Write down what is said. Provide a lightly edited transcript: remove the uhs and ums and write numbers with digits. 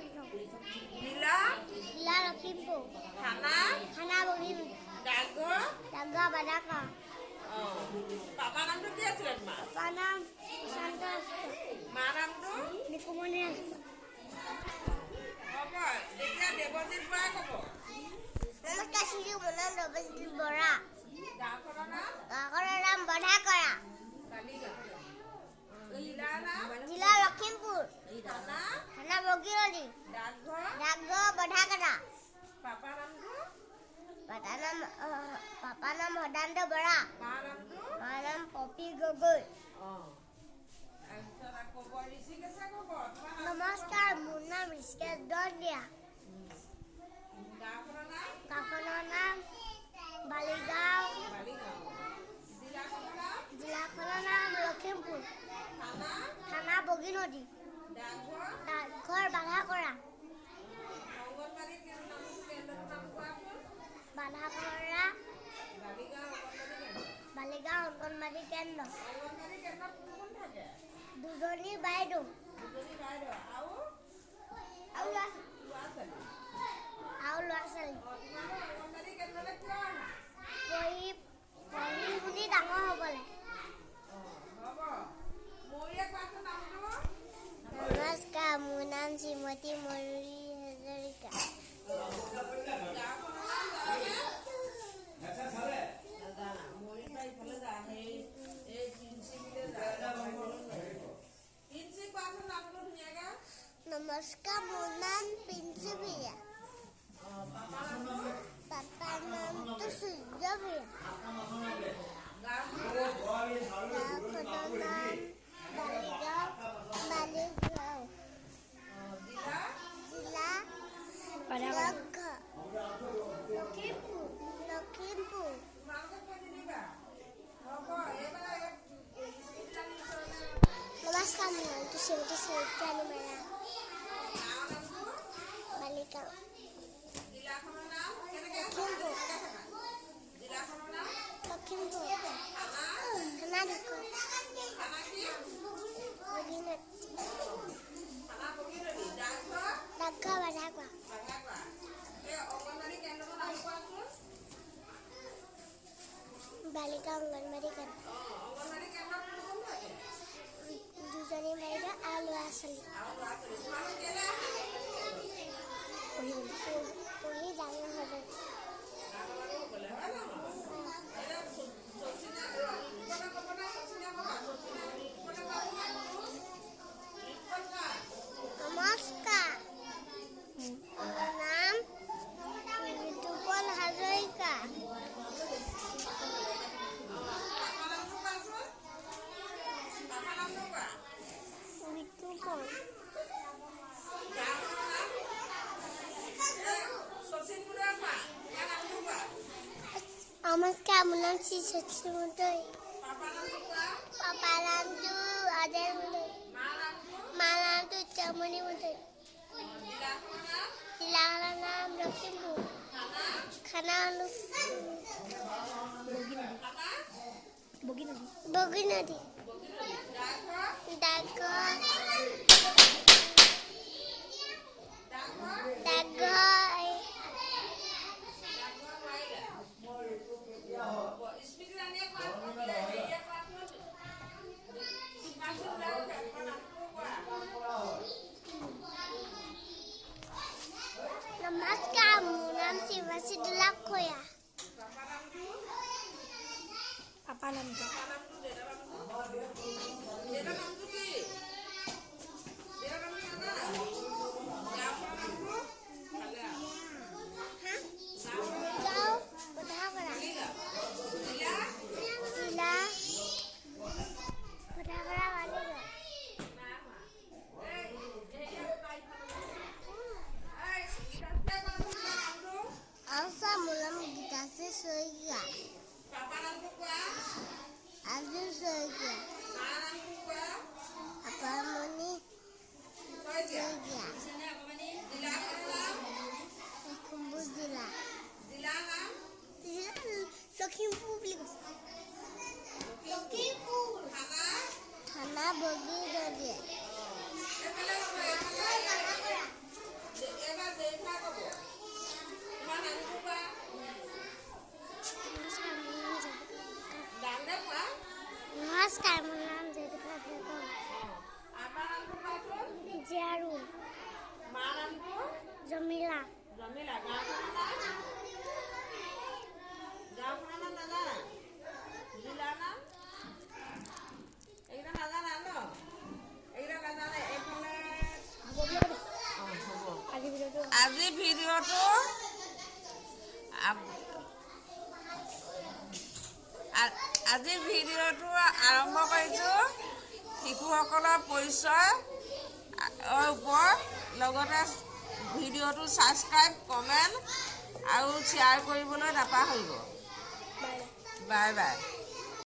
জিলা জিলা লখিমপুৰ থানা থানা বগীবিল ডাকঘৰ ডাকঘৰ বাদাকা পাপা নামটো কি আছিলে তোমাৰ পাপাৰ নাম প্ৰশান্ত ৰাজখোৱা মা নামটো নিকুমণি ৰাজখোৱা হ'ব এতিয়া দেৱজিত বৰাই ক'ব নমস্কাৰ শ্ৰী মোৰ নাম দেৱজিত বৰা গাঁওখনৰ নাম গাঁওখনৰ নাম বধাকৰা জিলা লখিমপুৰ থানা থানা বগীবিল ডাকঘৰ ডাকঘৰ বধাকৰা পাপা নামটো পাপাৰ নাম সদান্ত বৰা মা নামটো মাৰ নাম পপী গগৈ তাৰপিছত আকৌ ক'ব ঋষিকেশে ক'ব তোমাৰ নাম নমস্কাৰ মোৰ নাম ঋষিকেশ দহদিয়া গাঁওখনৰ নাম গাঁওখনৰ নাম বালিগাঁও জিলাখনৰ নাম লখিমপুৰ থানা বগীনদী ডাকঘৰ বাধাকৰা বাধাকৰা বালিগাঁও অংগনবাদী কেন্দ্ৰ দুজনী বাইদেউ আৰু ল'ৰা ছোৱালী পঢ়ি শুনি ডাঙৰ হ'বলৈ নমস্কাৰ মোৰ নাম শ্ৰীমতী ময়ূৰী হাজৰিকা নমস্কাৰ মোৰ নাম পিঞ্চি ভূঞা পাপাৰ নামটো সূৰ্য ভূঞা গাঁওখনৰ নাম বালিগাঁও জিলা লখিমপুৰ নমস্কাৰ মোৰ নামটো শ্ৰীমতী চৰিত্ৰাণী মেৰা বালিগাঁও লখিমপুৰ থানা ডাকঘৰ বাধাকৰা বালিকা অংগনবাদী কেন্দ্ৰ দুজনী বাইদেউ আৰু ল'ৰা ছোৱালী পঢ়ি ডাঙৰ হ'ব নমস্কাৰ মোৰ নাম ঋতুপল হাজৰিকা নমস্কাৰ মোৰ নাম শ্ৰী শশী মুদৈ পাপাৰ নামটো অজয় মুদৈ মাৰ নামটো উচ্চমণি মুদৈ জিলাখনৰ নাম লখিমপুৰ থানা বগীনদী ডাকঘৰ নমস্কাৰ মোৰ নাম শিৱাশী দুলাখয়া পাপাৰ নামটো লখিমপুৰ বুলি কৈছে থানা বগীবিল আজি ভিডিঅ'টো আৰম্ভ কৰিছোঁ শিশুসকলৰ পৰিচয়ৰ ওপৰত। লগতে ভিডিঅ'টো ছাবস্ক্ৰাইব, কমেণ্ট আৰু শ্বেয়াৰ কৰিবলৈ নাপাহৰিব। Bye bye.